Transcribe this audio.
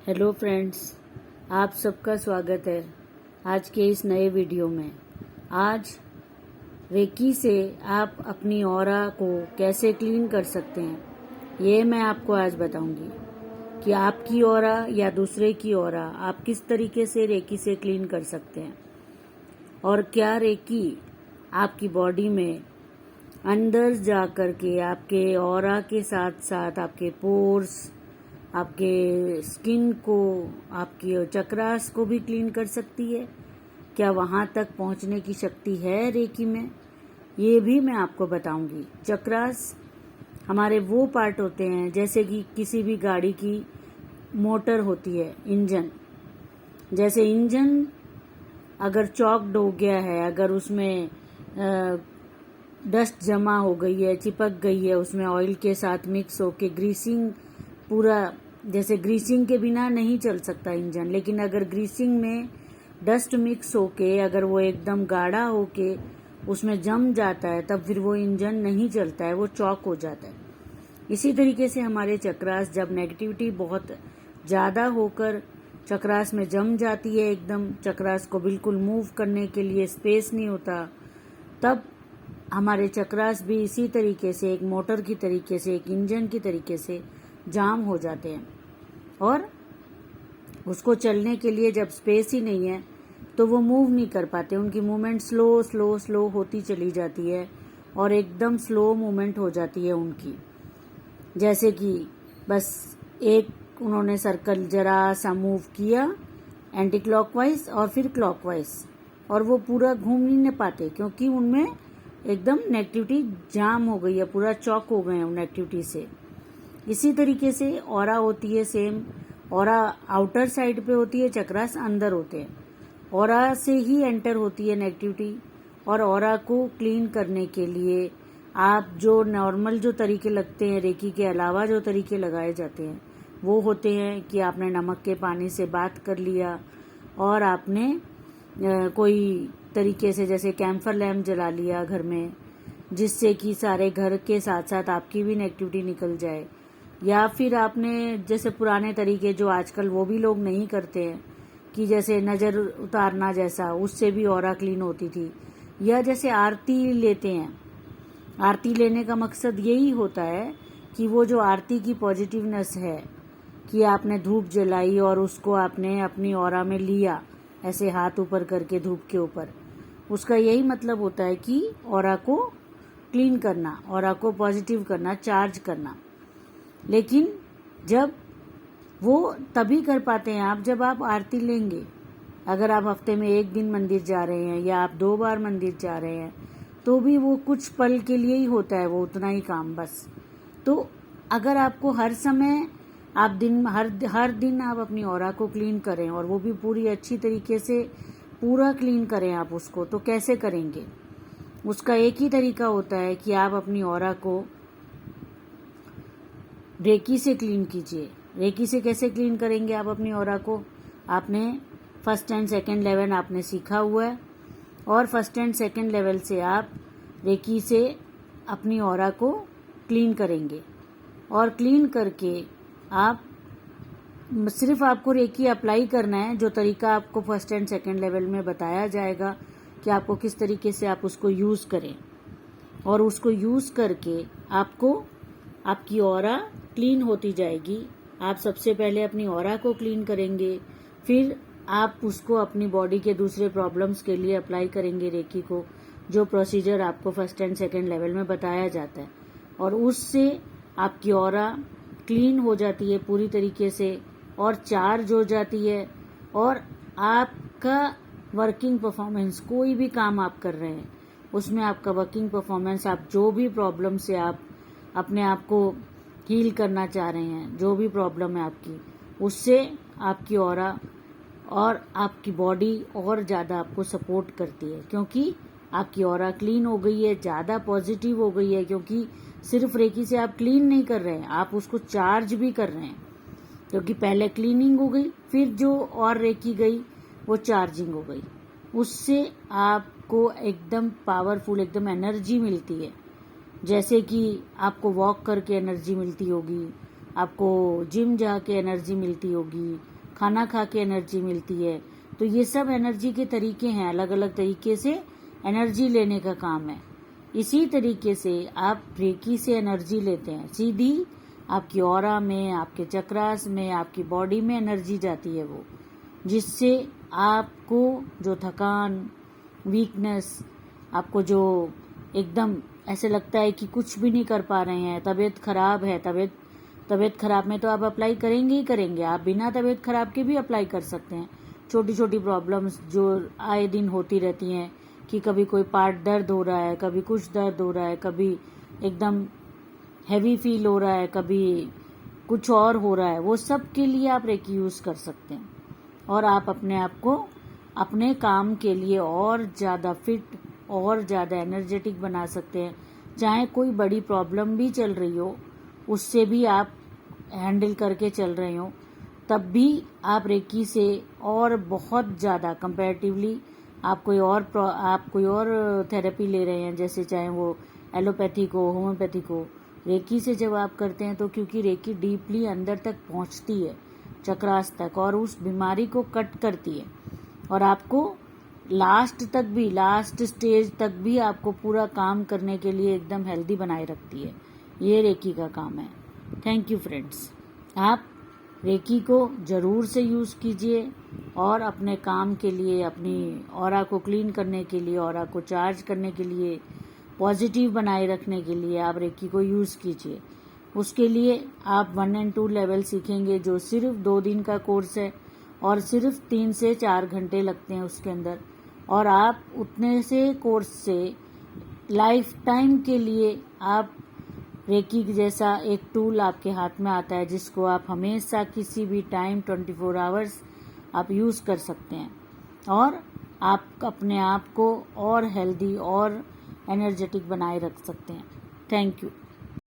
Hello friends, आप सबका स्वागत है आज के इस नए वीडियो में। आज रेकी से आप अपनी ऑरा को कैसे क्लीन कर सकते हैं, ये मैं आपको आज बताऊंगी कि आपकी ऑरा या दूसरे की ऑरा आप किस तरीके से रेकी से क्लीन कर सकते हैं और क्या रेकी आपकी बॉडी में अंदर जा कर के आपके ऑरा के साथ साथ आपके पोर्स, आपके स्किन को, आपकी चक्रास को भी क्लीन कर सकती है। क्या वहाँ तक पहुँचने की शक्ति है रेकी में, ये भी मैं आपको बताऊंगी। चक्रास हमारे वो पार्ट होते हैं जैसे कि किसी भी गाड़ी की मोटर होती है, इंजन। जैसे इंजन अगर चॉक्ड हो गया है, अगर उसमें डस्ट जमा हो गई है, चिपक गई है, उसमें ऑयल के साथ मिक्स होके ग्रीसिंग पूरा, जैसे ग्रीसिंग के बिना नहीं चल सकता इंजन, लेकिन अगर ग्रीसिंग में डस्ट मिक्स होके अगर वो एकदम गाढ़ा होके उसमें जम जाता है तब फिर वो इंजन नहीं चलता है, वो चॉक हो जाता है। इसी तरीके से हमारे चक्रास जब नेगेटिविटी बहुत ज़्यादा होकर चक्रास में जम जाती है, एकदम चक्रास को बिल्कुल मूव करने के लिए स्पेस नहीं होता, तब हमारे चक्रास भी इसी तरीके से एक मोटर की तरीके से, एक इंजन की तरीके से जाम हो जाते हैं और उसको चलने के लिए जब स्पेस ही नहीं है तो वो मूव नहीं कर पाते। उनकी मूवमेंट स्लो स्लो स्लो होती चली जाती है और एकदम स्लो मूवमेंट हो जाती है उनकी। जैसे कि बस एक उन्होंने सर्कल जरा सा मूव किया एंटी क्लॉकवाइज और फिर क्लॉकवाइज, और वो पूरा घूम नहीं पाते क्योंकि उनमें एकदम नेगेटिविटी जाम हो गई है, पूरा चॉक हो गए हैं उन नेगेटिविटी से। इसी तरीके से ऑरा होती है सेम। ऑरा आउटर साइड पे होती है, चक्रास अंदर होते हैं। ऑरा से ही एंटर होती है नेगेटिविटी, और ऑरा को क्लीन करने के लिए आप जो नॉर्मल जो तरीके लगते हैं, रेकी के अलावा जो तरीके लगाए जाते हैं वो होते हैं कि आपने नमक के पानी से बात कर लिया और आपने कोई तरीके से जैसे कैम्फर लैम्प जला लिया घर में, जिससे कि सारे घर के साथ साथ आपकी भी नेगेटिविटी निकल जाए। या फिर आपने जैसे पुराने तरीके जो आजकल वो भी लोग नहीं करते हैं कि जैसे नज़र उतारना, जैसा उससे भी ऑरा क्लीन होती थी। या जैसे आरती लेते हैं, आरती लेने का मकसद यही होता है कि वो जो आरती की पॉजिटिवनेस है कि आपने धूप जलाई और उसको आपने अपनी ऑरा में लिया, ऐसे हाथ ऊपर करके धूप के ऊपर, उसका यही मतलब होता है कि ऑरा को क्लीन करना, ऑरा को पॉजिटिव करना, चार्ज करना। लेकिन जब वो तभी कर पाते हैं आप जब आप आरती लेंगे। अगर आप हफ्ते में एक दिन मंदिर जा रहे हैं या आप 2 बार मंदिर जा रहे हैं तो भी वो कुछ पल के लिए ही होता है, वो उतना ही काम बस। तो अगर आपको हर समय आप हर दिन आप अपनी ऑरा को क्लीन करें और वो भी पूरी अच्छी तरीके से पूरा क्लीन करें आप उसको, तो कैसे करेंगे? उसका एक ही तरीका होता है कि आप अपनी ऑरा को रेकी से क्लीन कीजिए। रेकी से कैसे क्लीन करेंगे आप अपनी ऑरा को? आपने फर्स्ट एंड सेकंड लेवल आपने सीखा हुआ है, और फर्स्ट एंड सेकंड लेवल से आप रेकी से अपनी ऑरा को क्लीन करेंगे। और क्लीन करके आप सिर्फ आपको रेकी अप्लाई करना है, जो तरीका आपको फर्स्ट एंड सेकंड लेवल में बताया जाएगा कि आपको किस तरीके से आप उसको यूज़ करें, और उसको यूज़ करके आपको आपकी ऑरा क्लीन होती जाएगी। आप सबसे पहले अपनी ऑरा को क्लीन करेंगे, फिर आप उसको अपनी बॉडी के दूसरे प्रॉब्लम्स के लिए अप्लाई करेंगे रेकी को, जो प्रोसीजर आपको फर्स्ट एंड सेकंड लेवल में बताया जाता है, और उससे आपकी ऑरा क्लीन हो जाती है पूरी तरीके से और चार्ज हो जाती है। और आपका वर्किंग परफॉर्मेंस, कोई भी काम आप कर रहे हैं उसमें आपका वर्किंग परफॉर्मेंस, आप जो भी प्रॉब्लम से आप अपने आप को हील करना चाह रहे हैं, जो भी प्रॉब्लम है आपकी, उससे आपकी ऑरा और आपकी बॉडी और ज़्यादा आपको सपोर्ट करती है, क्योंकि आपकी ऑरा क्लीन हो गई है, ज़्यादा पॉजिटिव हो गई है। क्योंकि सिर्फ रेकी से आप क्लीन नहीं कर रहे हैं, आप उसको चार्ज भी कर रहे हैं, क्योंकि पहले क्लीनिंग हो गई, फिर जो और रेकी गई वो चार्जिंग हो गई। उससे आपको एकदम पावरफुल, एकदम एनर्जी मिलती है। जैसे कि आपको वॉक करके एनर्जी मिलती होगी, आपको जिम जाके एनर्जी मिलती होगी, खाना खा के एनर्जी मिलती है। तो ये सब एनर्जी के तरीके हैं, अलग अलग तरीके से एनर्जी लेने का काम है। इसी तरीके से आप रेकी से एनर्जी लेते हैं, सीधी आपकी ऑरा में, आपके चक्रास में, आपकी बॉडी में एनर्जी जाती है वो, जिससे आपको जो थकान, वीकनेस, आपको जो एकदम ऐसे लगता है कि कुछ भी नहीं कर पा रहे हैं, तबीयत खराब है, तबीयत खराब में तो आप अप्लाई करेंगे ही करेंगे। आप बिना तबीयत खराब के भी अप्लाई कर सकते हैं। छोटी छोटी प्रॉब्लम्स जो आए दिन होती रहती हैं कि कभी कोई पार्ट दर्द हो रहा है, कभी कुछ दर्द हो रहा है, कभी एकदम हैवी फील हो रहा है, कभी कुछ और हो रहा है, वो सब के लिए आप रेकी यूज़ कर सकते हैं। और आप अपने आप को अपने काम के लिए और ज़्यादा फिट और ज़्यादा एनर्जेटिक बना सकते हैं। चाहे कोई बड़ी प्रॉब्लम भी चल रही हो, उससे भी आप हैंडल करके चल रहे हो, तब भी आप रेकी से और बहुत ज़्यादा कंपैरेटिवली आप कोई और थेरेपी ले रहे हैं, जैसे चाहे वो एलोपैथिक हो, होम्योपैथिक हो, रेकी से जब आप करते हैं तो क्योंकि रेकी डीपली अंदर तक पहुंचती है, चक्रास तक, और उस बीमारी को कट करती है और आपको लास्ट स्टेज तक भी आपको पूरा काम करने के लिए एकदम हेल्दी बनाए रखती है। ये रेकी का काम है। Thank you friends. आप रेकी को ज़रूर से यूज़ कीजिए और अपने काम के लिए, अपनी ऑरा को क्लीन करने के लिए, ऑरा को चार्ज करने के लिए, पॉजिटिव बनाए रखने के लिए आप रेकी को यूज़ कीजिए। उसके लिए आप 1 और 2 लेवल सीखेंगे, जो सिर्फ 2 दिन का कोर्स है और सिर्फ 3 से 4 घंटे लगते हैं उसके अंदर। और आप उतने से कोर्स से लाइफ टाइम के लिए आप रेकी जैसा एक टूल आपके हाथ में आता है, जिसको आप हमेशा किसी भी टाइम 24 आवर्स आप यूज़ कर सकते हैं और आप अपने आप को और हेल्दी और एनर्जेटिक बनाए रख सकते हैं। Thank you.